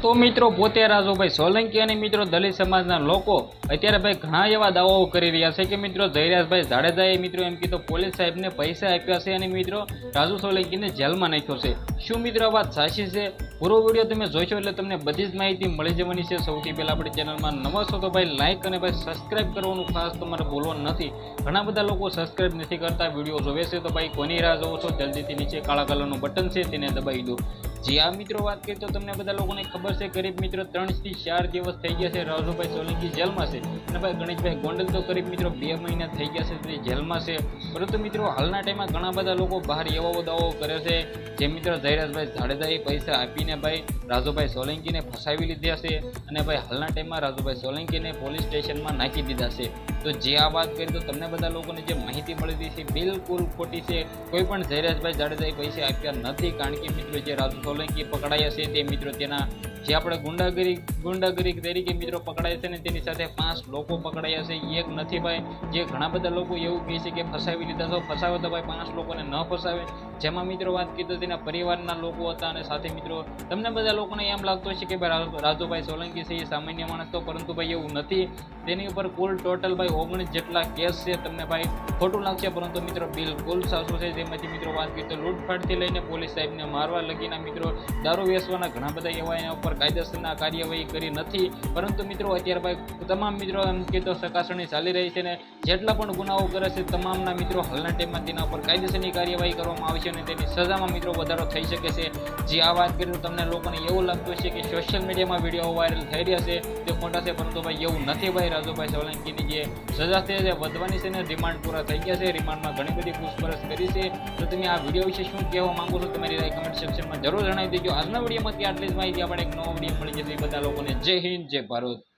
તો મિત્રો પોતે રાજુભાઈ સોલંકી અને મિત્રો દલિત સમાજના લોકો અત્યારે ભાઈ ઘણા એવા દાવાઓ કરી રહ્યા છે કે મિત્રો જયરાજભાઈ જાડેજાએ મિત્રો એમ કીધું પોલીસ સાહેબને પૈસા આપ્યા છે અને મિત્રો રાજુ સોલંકીને જેલમાં નાખ્યો છે। શું મિત્રો આ વાત સાચી છે? પૂરો વિડીયો તમે જોશો એટલે તમને બધી જ માહિતી મળી જવાની છે। સૌથી પહેલા આપણી ચેનલમાં નવા છો તો ભાઈ લાઈક અને ભાઈ સબસ્ક્રાઇબ કરવાનું ખાસ તમારે ભૂલવાનું નથી। ઘણા બધા લોકો સબસ્ક્રાઇબ નથી કરતા, વિડીયો જોવે છે તો ભાઈ કોની રાહ જોવો છો? જલ્દીથી નીચે કાળા કલરનું બટન છે તેને દબાવી દો। જી આ મિત્રો વાત કરીએ તો તમને બધા લોકોને ખબર છે કરીબ મિત્રો 3 થી 4 દિવસ થઈ ગયા છે રાજુભાઈ સોલંકી જેલમાં છે અને ભાઈ ગણેશભાઈ ગોંડલ તો કરીબ મિત્રો 2 મહિના થઈ ગયા છે તે જેલમાં છે। પરંતુ મિત્રો હાલના ટાઈમમાં ઘણા બધા લોકો બહાર એવા દાવો કરે છે જે મિત્રો જયરાજભાઈ જાડેજાએ પૈસા આપીને ભાઈ રાજુભાઈ સોલંકીને ફસાવી લીધા છે અને ભાઈ હાલના ટાઈમમાં રાજુભાઈ સોલંકીને પોલીસ સ્ટેશનમાં નાખી દીધા છે। તો જે આ વાત કરી તો તમને બધા લોકોને જે માહિતી મળી હતી છે બિલકુલ ખોટી છે। કોઈ પણ જયરાજભાઈ જાડેજાએ પૈસા આપ્યા નથી, કારણ કે મિત્રો જે રાજુ સોલંકી પકડાયા છે તે મિત્રો તેના જે આપણે ગુંડાગીરી તરીકે મિત્રો પકડાયા છે ને તેની સાથે 5 લોકો પકડાયા છે, એક નથી ભાઈ। જે ઘણા બધા લોકો એવું કહે છે કે ફસાવી લીધા તો ફસાવે તો ભાઈ 5 લોકોને ન ફસાવે। જેમાં મિત્રો વાત કરી તો તેના પરિવારના લોકો હતા અને સાથે મિત્રો તમને બધા લોકોને એમ લાગતો હશે કે ભાઈ રાજુભાઈ સોલંકી છે એ સામાન્ય માણસ તો, પરંતુ ભાઈ એવું નથી। તેની ઉપર કુલ ટોટલ ભાઈ 19 જેટલા કેસ છે। તમને ભાઈ ખોટું લાગશે પરંતુ મિત્રો બિલકુલ સાચું છે। જેમાંથી મિત્રો વાત કરીએ તો લૂંટફાટથી લઈને પોલીસ સાહેબને મારવા લગીના મિત્રો દારૂ વેચવાના ઘણા બધા એવા એના ઉપર કાયદેસરના કાર્યવાહી કરી નથી। પરંતુ મિત્રો અત્યારે ભાઈ તમામ મિત્રો એમ કે તો ચકાસણી ચાલી રહી છે ને જેટલા પણ ગુનાઓ કરે છે તમામના મિત્રો હાલના ટાઈમમાં તેના ઉપર કાયદેસરની કાર્યવાહી કરવામાં આવશે અને તેની સજામાં મિત્રો વધારો થઈ શકે છે। જે આ વાત કરી તો તમને લોકોને એવું લાગતું હશે કે સોશિયલ મીડિયામાં વિડીયો વાયરલ થઈ રહ્યા છે તે ખોટા છે, પરંતુ ભાઈ એવું નથી ભાઈ। રાજુભાઈ સોલંકીની જે સજા છે તે વધવાની છે ને રિમાન્ડ પૂરા થઈ ગયા છે, રિમાન્ડમાં ઘણી બધી પૂછપરછ કરી છે। તો તમે આ વિડીયો વિશે શું કહેવા માંગો છો તમારી રાય કમેન્ટ સેક્શનમાં જરૂર જણાવી દેજો। આજના વિડીયોમાંથી આટલી જ માહિતી, આપણે એક નવો વિડીયો મળી જશે। બધા લોકોને જય હિન્દ, જય ભારત।